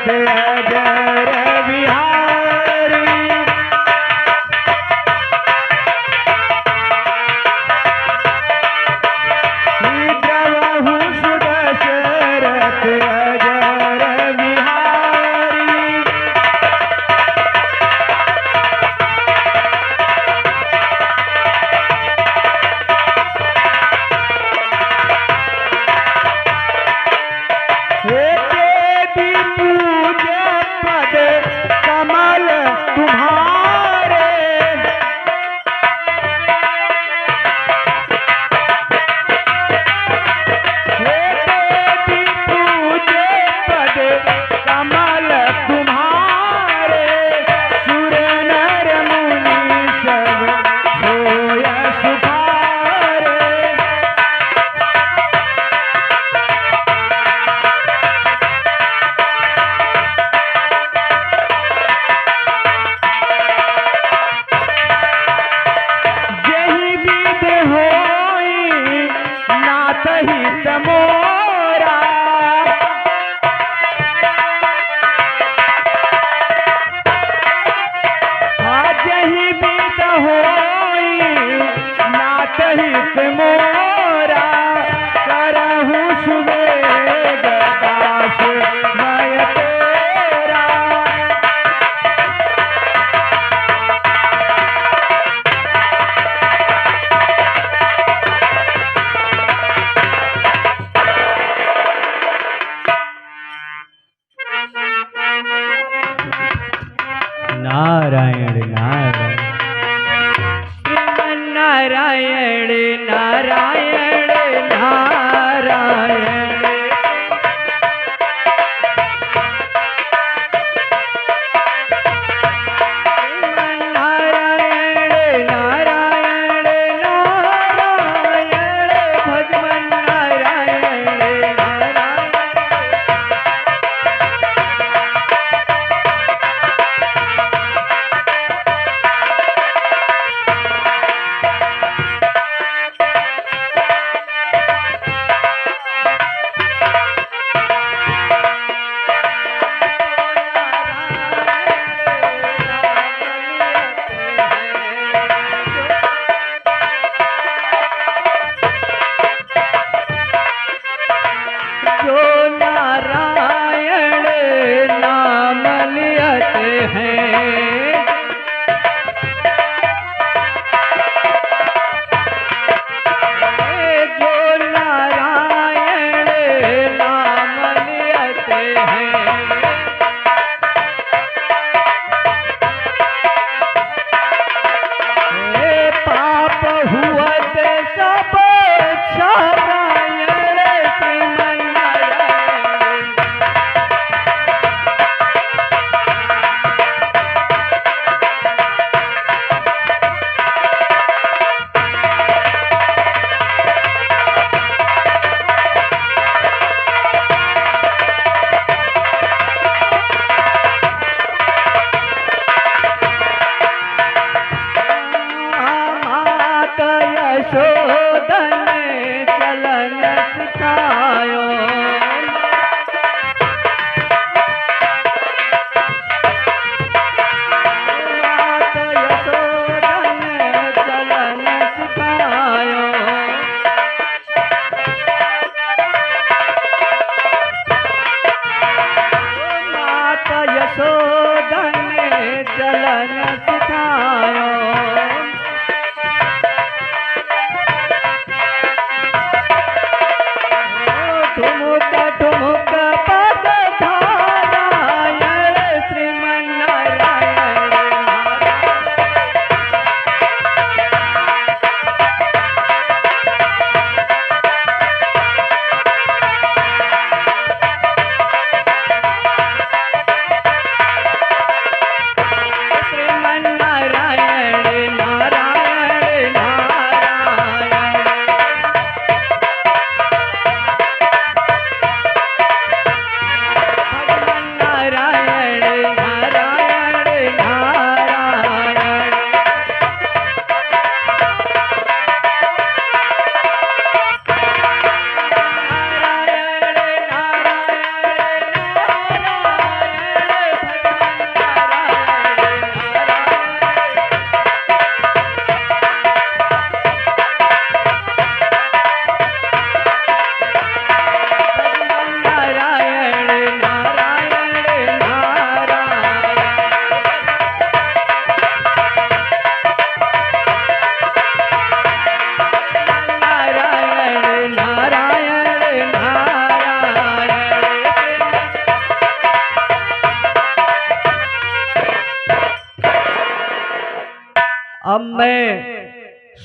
अजर बिहारी। द्रवहु सुदशरथ अजर बिहारी। हे देवी पूज्य पद कमल तुम्हारे। हे देवी पूज्य पद कमल तुम्हारे। सुर नर मुनि सब होय सुखारे। जहि विध होई नाथ हित मोरा। जहि विध होई नाथ हित मोरा। करहु सुवेग दास मय तेरा। नारायण नारायण श्रीमन्नारायण नारायण नारायण। श्रीमन्नारायण नारायण नारायण। भजमन्नारायण नारायण। जो नारायण नाम लियत हैं। जो नारायण नाम लियत हैं। पाप हुअत सब क्षमायण। श्रीमन्नारायण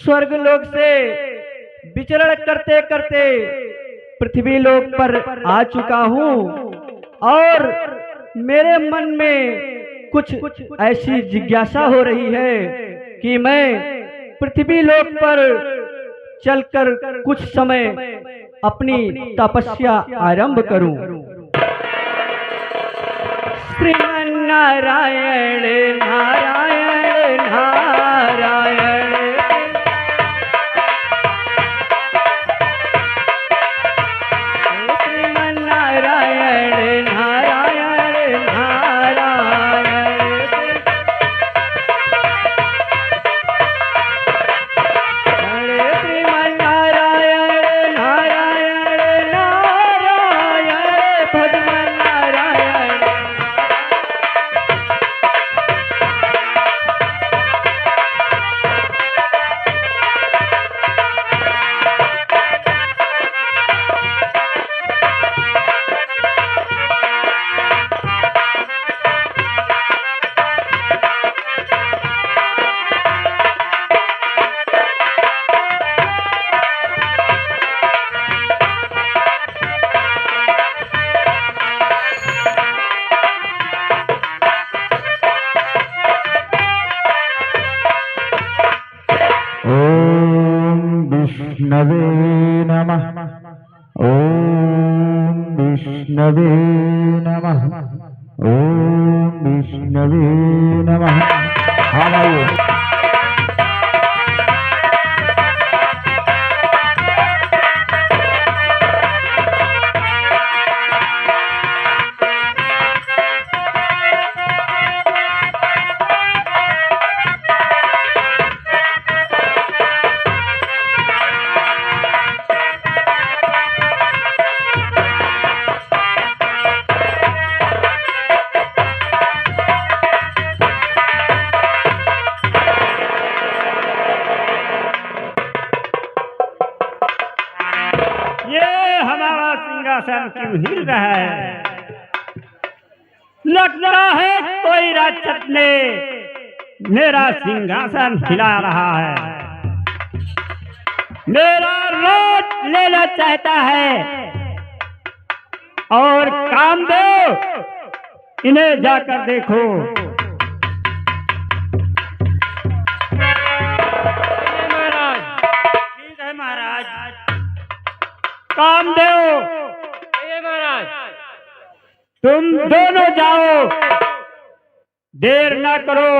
स्वर्ग लोक से विचरण करते करते पृथ्वी लोक पर आ चुका हूँ और मेरे मन में कुछ ऐसी जिज्ञासा हो रही है कि मैं पृथ्वी लोक पर चलकर कुछ समय अपनी तपस्या आरंभ करूं। श्रीमन्नारायण नारायण नारायण श्रीमन्नारायण नारायण नारायण श्रीमन्नारायण नारायण नारायण भगवन्नारायण। विष्णवे नमः। ओम विष्णवे नमः। ओम विष्णवे नमः। हाँ भाई हमारा सिंहासन क्यों हिल रहा है? लगता है कोई राक्षस ने मेरा सिंहासन हिला रहा है। मेरा राज लेना चाहता है और काम दो, इन्हें जाकर देखो। महाराज ठीक है महाराज, काम दो। महाराज तुम दोनों जाओ, देर ना करो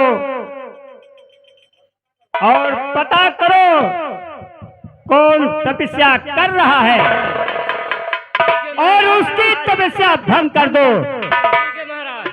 और पता करो कौन तपस्या कर रहा है और उसकी तपस्या भंग कर दो। महाराज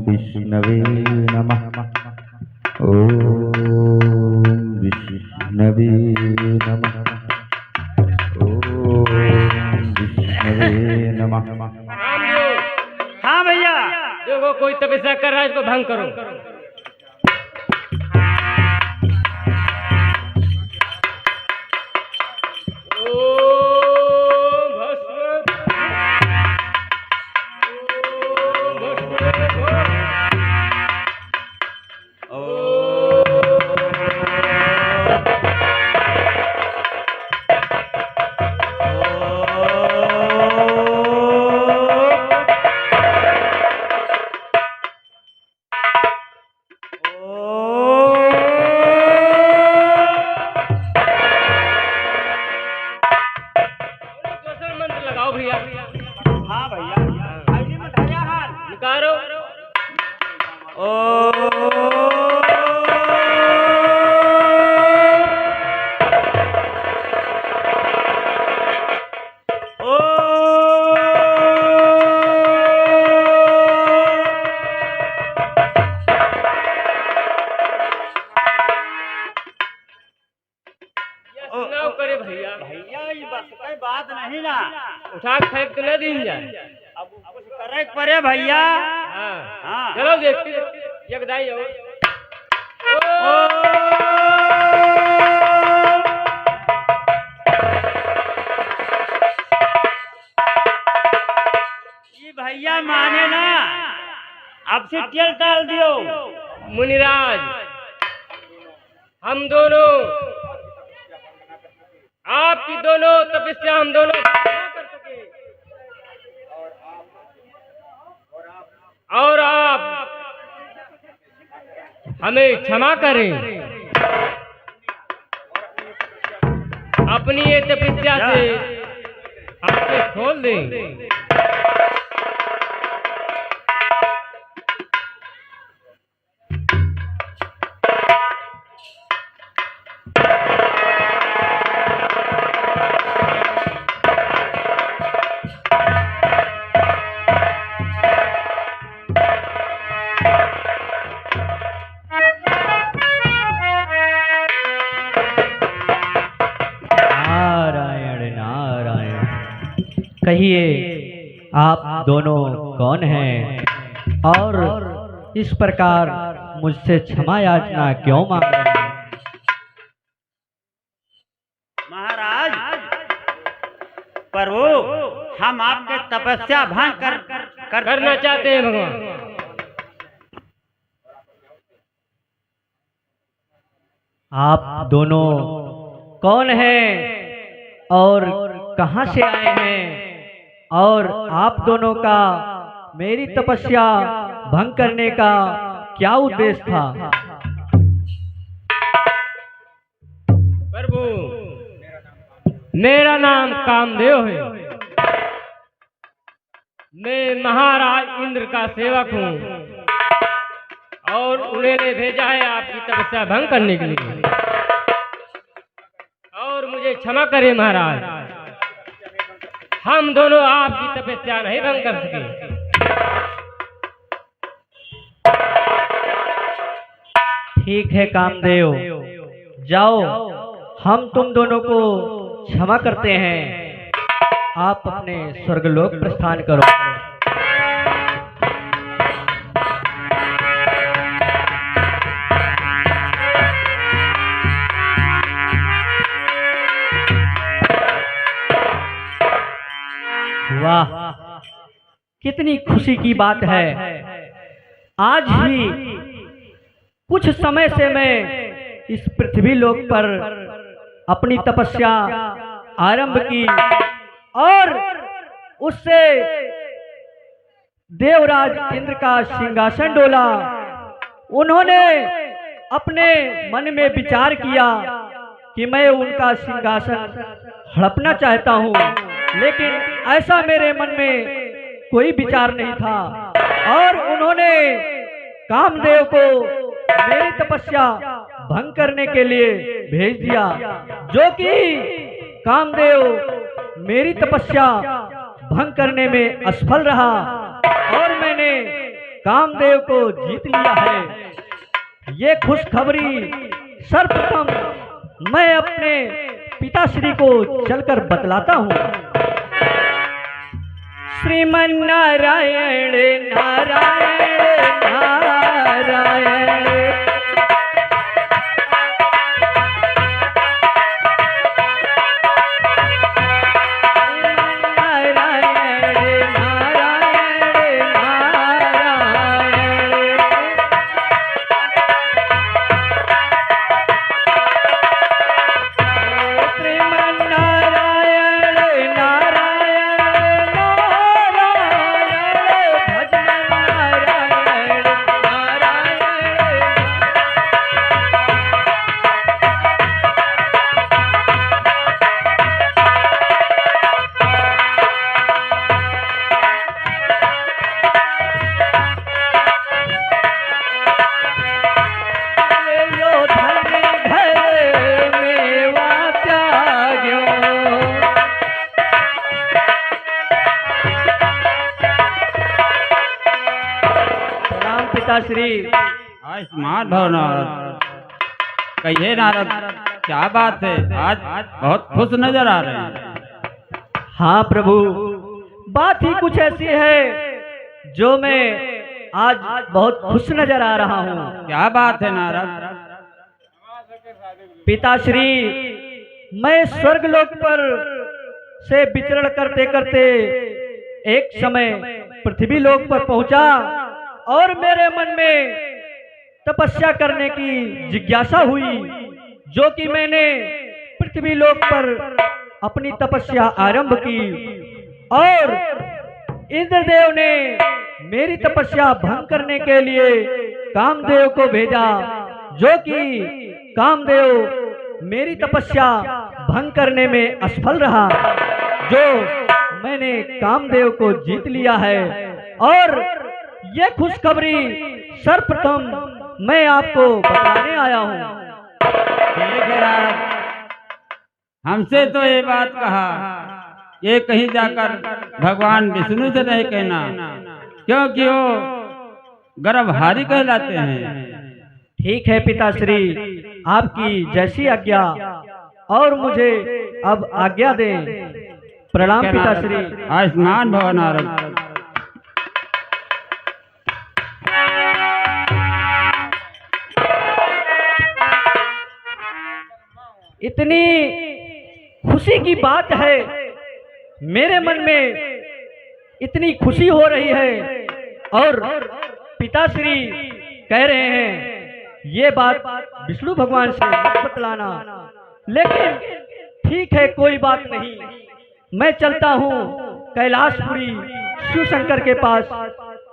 विष्णवे नमः। ओम विष्णवे नमः। ओम विष्णवे नमः। हाँ भैया, देखो कोई तपस्या कर रहा है, इसको भंग करो। बस कोई बात नहीं ना। उठा के फेंक तो ले दी जाए। अब कुछ करे पड़े भैया। हाँ हाँ चलो देखते यकदाई हो। ये भैया माने ना, अब से तेल डाल दियो। मुनिराज हम दोनों आपकी दोनों तपस्या हम दोनों कर सके और आप हमें क्षमा करें, अपनी ये तपस्या से आपसे खोल दें। नारायण नारायण। कहिए आप दोनों कौन हैं और इस प्रकार मुझसे क्षमा याचना क्यों मांग रहे हैं? महाराज प्रभु, हम आपके तपस्या भंग करना चाहते हैं भगवान। आप दोनों कौन हैं और कहां से आए हैं और आप दोनों का मेरी तपस्या भंग करने का क्या उद्देश्य था? प्रभु मेरा नाम कामदेव है, मैं महाराज इंद्र का सेवक हूँ और उन्होंने भेजा है आपकी तपस्या भंग करने के लिए। और मुझे क्षमा करें महाराज, हम दोनों आपकी तपस्या नहीं भंग कर सके। ठीक है कामदेव, जाओ हम तुम दोनों को क्षमा करते हैं, आप अपने स्वर्गलोक प्रस्थान करो। वाह, कितनी खुशी की बात है। आज ही कुछ समय से मैं इस पृथ्वी लोक पर अपनी तपस्या आरंभ की और उससे देवराज इंद्र का सिंहासन डोला। उन्होंने अपने मन में विचार किया कि मैं उनका सिंहासन हड़पना चाहता हूँ, लेकिन ऐसा मेरे मन में कोई विचार नहीं था और उन्होंने कामदेव को मेरी तपस्या भंग करने के लिए भेज दिया, जो कि कामदेव मेरी तपस्या भंग करने में असफल रहा और मैंने कामदेव को जीत लिया है। ये खुशखबरी सर्वप्रथम मैं अपने पिताश्री को चलकर बतलाता हूँ। श्रीमन नारायण नारायण नारायण, पिताश्री। आयुष्मान भव नारद। कहिए नारद, क्या बात है, आज बहुत खुश नजर आ रहे हैं। हाँ प्रभु, बात ही कुछ ऐसी है जो मैं आज बहुत खुश नजर आ रहा हूँ। क्या बात है नारद? पिताश्री, मैं स्वर्गलोक पर से विचरण करते करते एक समय पृथ्वी लोक पर पहुंचा और मेरे मन में तपस्या करने की जिज्ञासा हुई, जो कि मैंने पृथ्वी लोक पर अपनी तपस्या आरंभ की और इंद्रदेव ने मेरी तपस्या भंग करने के लिए कामदेव को भेजा, जो कि कामदेव मेरी तपस्या भंग करने में असफल रहा, जो मैंने कामदेव को जीत लिया है। और ये खुशखबरी सर्वप्रथम मैं आपको बताने आया हूँ। ठीक है नारद, हमसे तो ये बात कहा, ये कहीं जाकर भगवान विष्णु से नहीं कहना, क्योंकि वो गर्भहारी कहलाते हैं। ठीक है पिताश्री, आपकी जैसी आज्ञा, और मुझे अब आज्ञा दें। प्रणाम पिताश्री। आयुष्मान भव नारद। इतनी खुशी की बात है, मेरे मन में इतनी खुशी हो रही है और पिताश्री कह रहे हैं ये बात विष्णु भगवान से मत बतलाना। लेकिन ठीक है, कोई बात नहीं, मैं चलता हूँ कैलाशपुरी शिव शंकर के पास,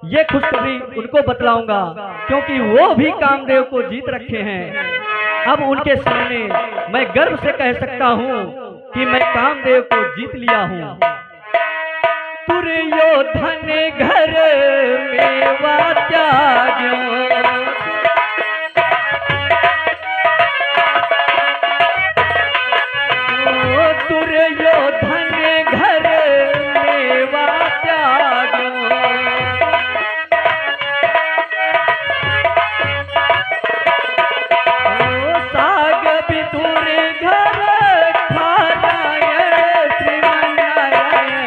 ये खुशखबरी उनको बतलाऊंगा, क्योंकि वो भी कामदेव को जीत रखे हैं। अब उनके सामने मैं गर्व से कह सकता हूँ कि मैं कामदेव को जीत लिया हूँ। दुर्योधन घर मेवा त्याग्यो, दुर्योधन घर मेवा त्याग्यो, साग विदुर घर खारायण श्रीमन्नारायण।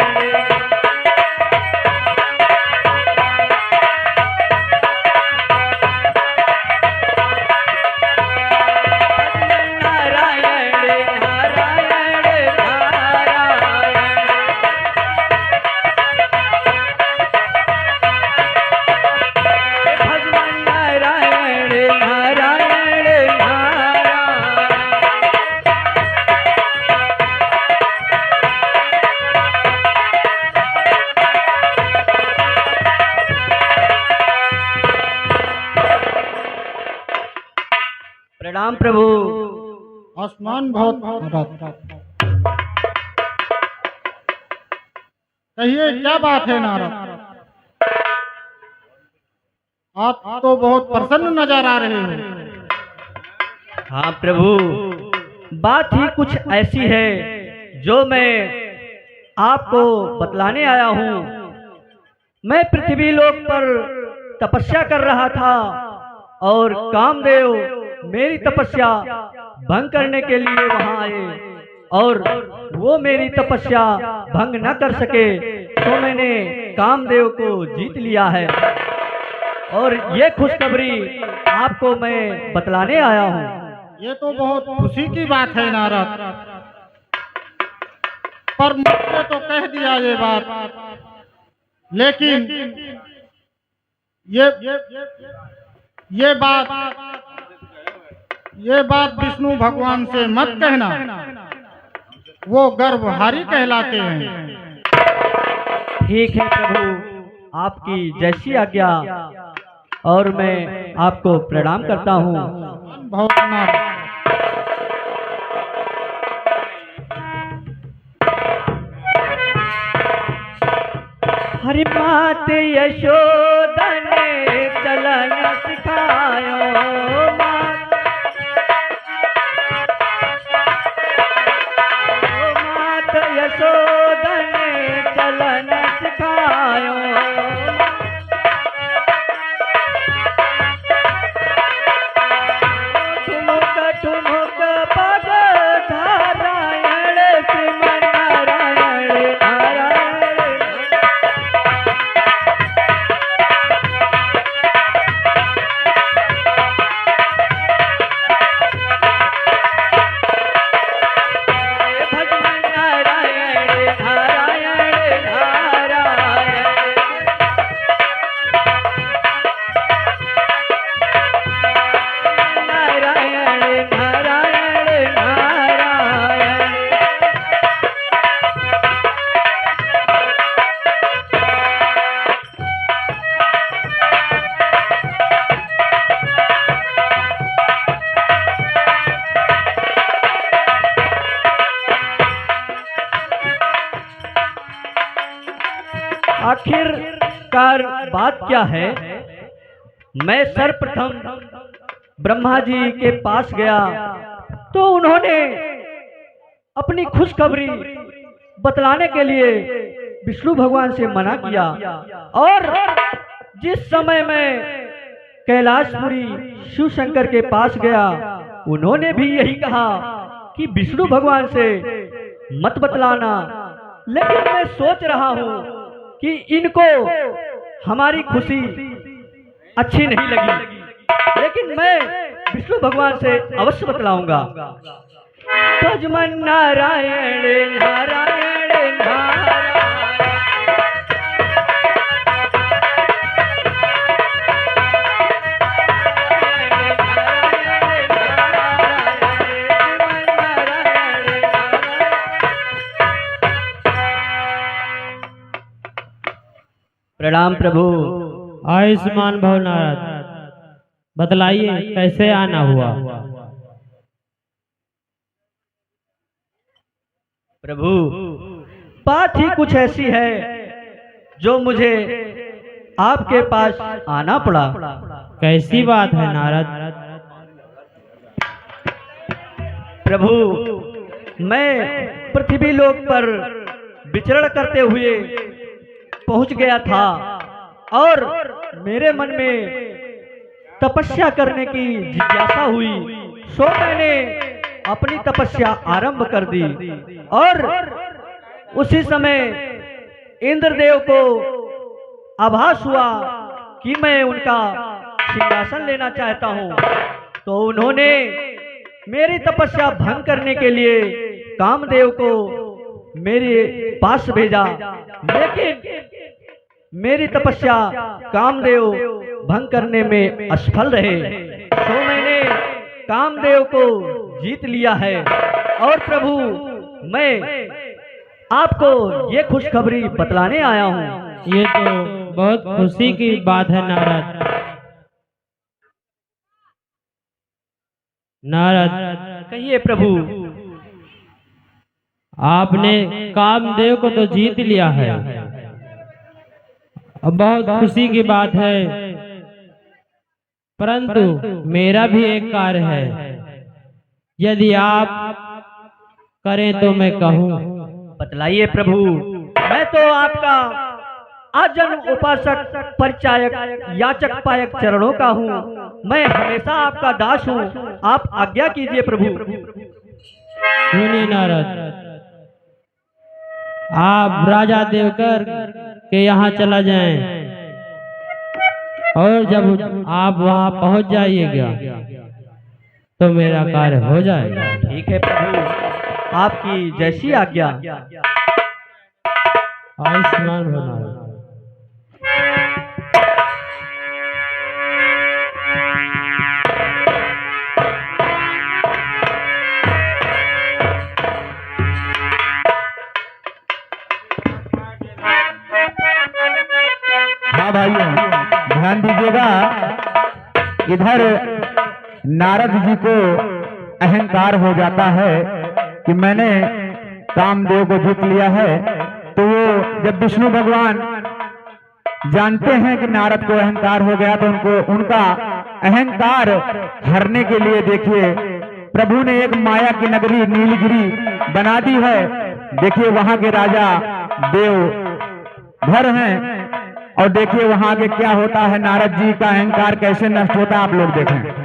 प्रणाम प्रभु। आसमान बहुत कहिए, क्या बात है नारद? आप तो बहुत प्रसन्न नजर आ रहे हो। हाँ प्रभु, बात ही कुछ ऐसी है जो मैं आपको बतलाने आया हूँ। मैं पृथ्वी लोक पर तपस्या कर रहा था और कामदेव मेरी तपस्या भंग करने के लिए वहां आए, और वो मेरी तपस्या भंग न कर सके, तो मैंने कामदेव को जीत लिया है। और ये खुशखबरी आपको मैं बतलाने आया हूँ। ये तो बहुत खुशी की बात है नारद, पर मुझसे तो कह दिया ये बात, लेकिन ये बात विष्णु भगवान से मत कहना, वो गर्भहारी कहलाते हैं। ठीक है प्रभु, आपकी जैसी आज्ञा, और मैं आपको प्रणाम करता हूँ। बहुत नारद। हरि मात यशोदा ने चलन सिखायो, मात यशोदा ने चलन सिखायो, ठुमुक ठुमुक पग धारायण श्रीमन्नारायण। प्रकार बात क्या है, मैं सर्वप्रथम ब्रह्मा जी के पास गया तो उन्होंने अपनी खुशखबरी बतलाने के लिए विष्णु भगवान से मना किया। और जिस समय मैं कैलाशपुरी शिव शंकर के पास गया, उन्होंने भी यही कहा कि विष्णु भगवान से मत बतलाना। लेकिन मैं सोच रहा हूं कि इनको हमारी खुशी अच्छी नहीं लगी, लेकिन मैं विष्णु भगवान से अवश्य बतलाऊंगा। भजमन नारायण नारायण नारायण, प्रणाम प्रभु। आयुष्मान भव नारद, बतलाइए कैसे आना हुआ। प्रभु, बात ही कुछ ऐसी है जो मुझे आपके पास आना पड़ा। कैसी बात है नारद? प्रभु, मैं पृथ्वी लोक पर विचरण करते हुए पहुंच गया था और मेरे मन में तपस्या करने की जिज्ञासा हुई, सो मैंने अपनी तपस्या आरंभ कर दी। और उसी समय इंद्रदेव को आभास हुआ कि मैं उनका सिंहासन लेना चाहता हूं, तो उन्होंने मेरी तपस्या भंग करने के लिए कामदेव को मेरे पास भेजा। लेकिन मेरी तपस्या कामदेव भंग करने में असफल रहे, तो मैंने कामदेव को जीत लिया है। और प्रभु, मैं आपको ये खुशखबरी बतलाने आया हूँ। ये तो बहुत खुशी की बात है नारद। नारद, कहिए प्रभु। आपने कामदेव को तो जीत लिया है, अब बहुत खुशी की बात है, परंतु मेरा भी एक कार्य है। यदि आप करें तो मैं कहूँ। बतलाइए प्रभु। मैं तो आपका आजन्म उपासक परिचायक याचक पायक चरणों का हूँ। मैं हमेशा आपका दास हूँ। आप आज्ञा कीजिए प्रभु। सुनिए नारद, आप राजा देवकर के यहाँ चला जाएं, और जब आप वहाँ पहुँच जाइएगा तो मेरा कार्य हो जाएगा। ठीक है प्रभु, आपकी जैसी आज्ञा। आयुष्मान हो नारद। हाँ भाइयों, ध्यान दीजिएगा। इधर नारद जी को अहंकार हो जाता है कि मैंने कामदेव को जीत लिया है। तो वो जब विष्णु भगवान जानते हैं कि नारद को अहंकार हो गया, तो उनका अहंकार हरने के लिए देखिए प्रभु ने एक माया की नगरी नीलगिरी बना दी है। देखिए वहां के राजा देव भर हैं, और देखिए वहां के क्या होता है, नारद जी का अहंकार कैसे नष्ट होता है, आप लोग देखें।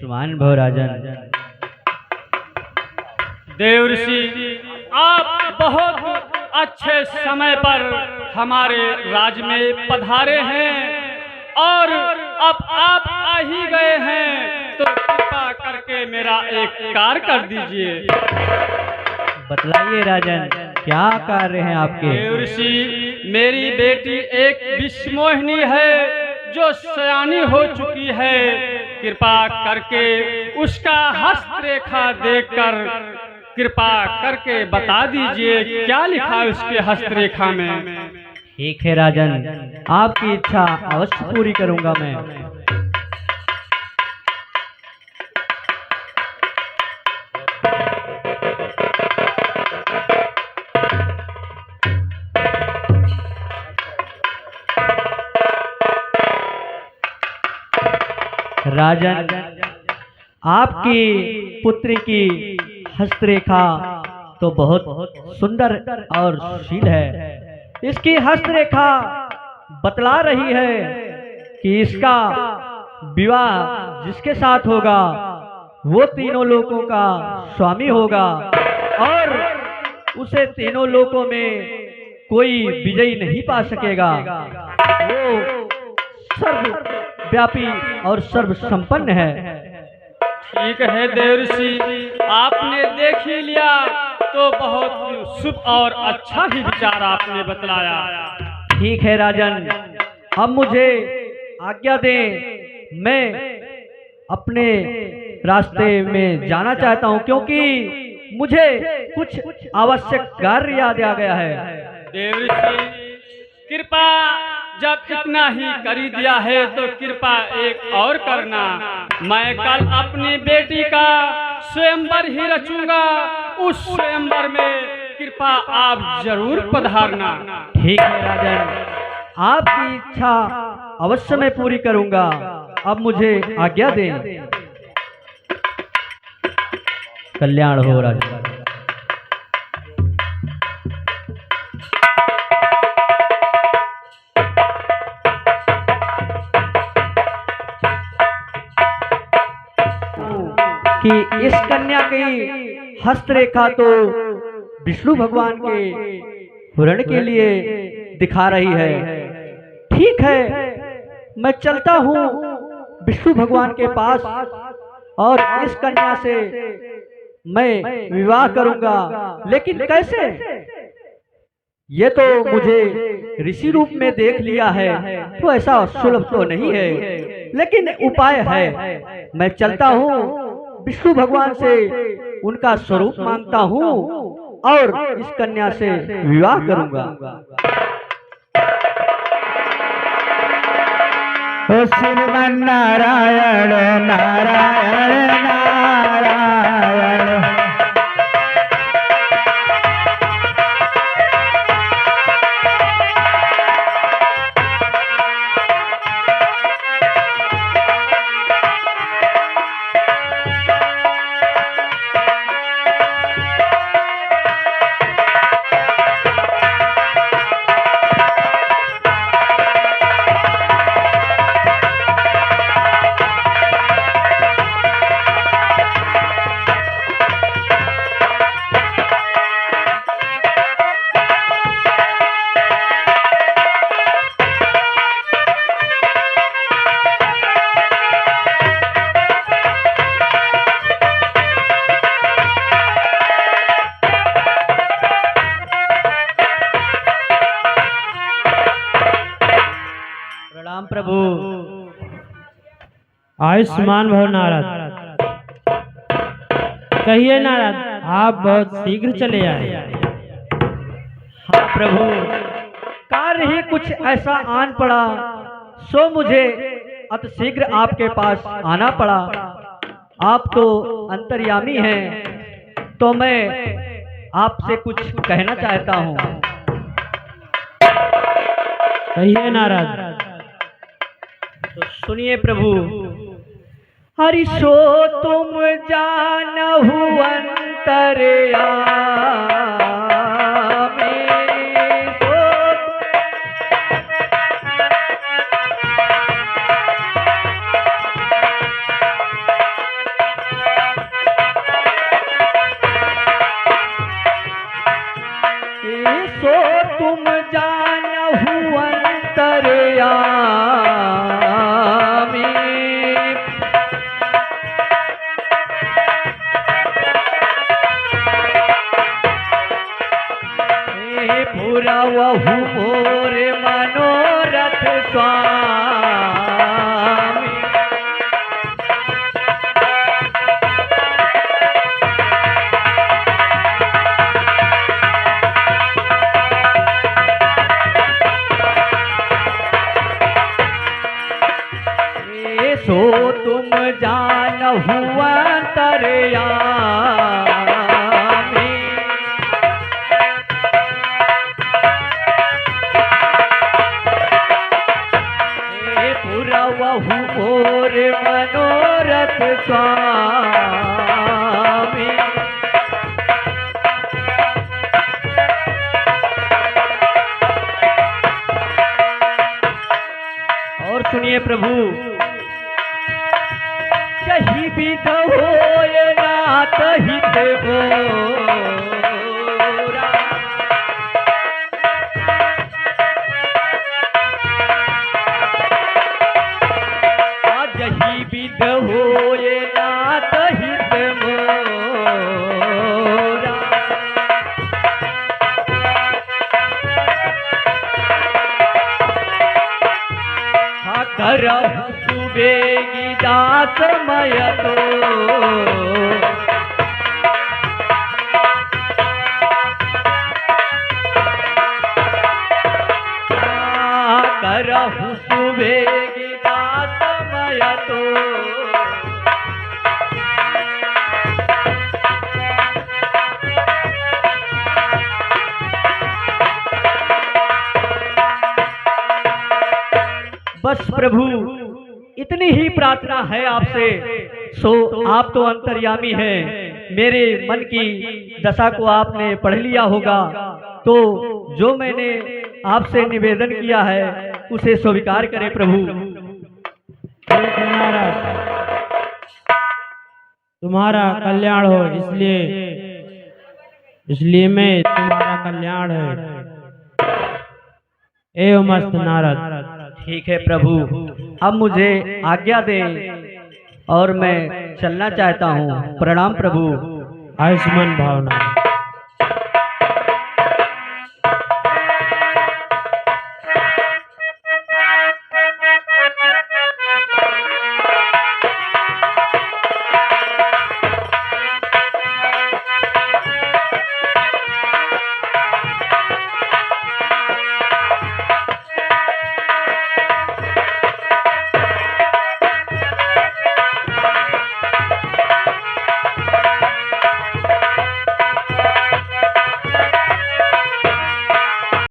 आयुष्मान भव राजन। देव ऋषि, आप बहुत अच्छे समय पर हमारे राज्य में पधारे हैं और अब आप आ ही गए हैं तो कृपा करके मेरा एक कार्य कर दीजिए। बतलाइए राजन, क्या कार्य हैं आपके? देव ऋषि, मेरी बेटी एक विश्वमोहिनी है जो सयानी हो चुकी है। कृपा करके उसका हस्तरेखा देखकर कृपा करके बता दीजिए क्या लिखा है उसके हस्तरेखा में। ठीक है राजन, आपकी इच्छा अवश्य पूरी करूंगा मैं। राजन, आपकी पुत्री की हस्तरेखा तो बहुत सुंदर और सुशील है। इसकी हस्तरेखा बतला रही है कि इसका विवाह जिसके साथ होगा वो तीनों लोकों का स्वामी होगा और उसे तीनों लोकों में कोई विजयी नहीं पा सकेगा। वो सर्वव्यापी और सर्व संपन्न है। ठीक है देव ऋषि, आपने देख ही लिया तो बहुत शुभ और अच्छा ही विचार आपने बतलाया। ठीक है राजन, अब मुझे आज्ञा दें, मैं अपने रास्ते में जाना चाहता हूं क्योंकि मुझे कुछ आवश्यक कार्य याद आ गया है। देव ऋषि, कृपा जब इतना ही कर ही दिया है तो कृपा एक और करना। मैं कल अपनी बेटी का स्वयंवर ही रचूंगा, उस स्वयंवर में कृपा आप जरूर पधारना। ठीक है राजन, आपकी इच्छा अवश्य मैं पूरी करूंगा। अब मुझे आज्ञा दें। कल्याण हो राजन। कि इस कन्या की हस्तरेखा तो विष्णु भगवान के हरण के लिए दिखा रही है। ठीक है, मैं चलता हूँ विष्णु भगवान के पास और इस कन्या से मैं विवाह करूंगा। लेकिन कैसे? ये तो मुझे ऋषि रूप में देख लिया है तो ऐसा सुलभ तो नहीं है, लेकिन उपाय है। मैं चलता हूँ विष्णु भगवान से उनका स्वरूप मांगता हूँ और इस कन्या से विवाह करूंगा। श्रीमन नारायण नारायण नारायण। प्रणाम प्रभु। आयुष्मान भव नारद। कहिए नारद, आप बहुत शीघ्र चले आए। हाँ प्रभु, कार्य ही कुछ ऐसा आन पड़ा सो मुझे अतिशीघ्र आपके पास आना पड़ा। आप तो अंतर्यामी हैं तो मैं आपसे कुछ कहना चाहता हूँ। कहिए नारद। तो सुनिए प्रभु। हरि सो तुम जानहु अंतर्यामी, सो पूरा वहु मोर मनोरथ स्वामी। सो तुम जानहु अंतर्यामी। पुरवहु मोर मनोरथ स्वामी। और सुनिए प्रभु, कहीं विध होय नाथ हित होरा। जही विध होय नाथ हित मोरा। करहु सुबेगी दास मय तो। करहु सुबेगी दास मय तो। बस प्रभु इतनी ही प्रार्थना है आपसे। सो आप तो अंतर्यामी हैं, मेरे मन की दशा को आपने पढ़ लिया होगा, तो जो मैंने आपसे निवेदन किया है उसे स्वीकार करें प्रभु। तुम्हारा कल्याण हो, इसलिए मैं तुम्हारा कल्याण है। एवं मस्त नारद। ठीक है प्रभु, अब मुझे आज्ञा दें और मैं चलना चाहता हूँ। प्रणाम प्रभु। आयुष्मान भावना।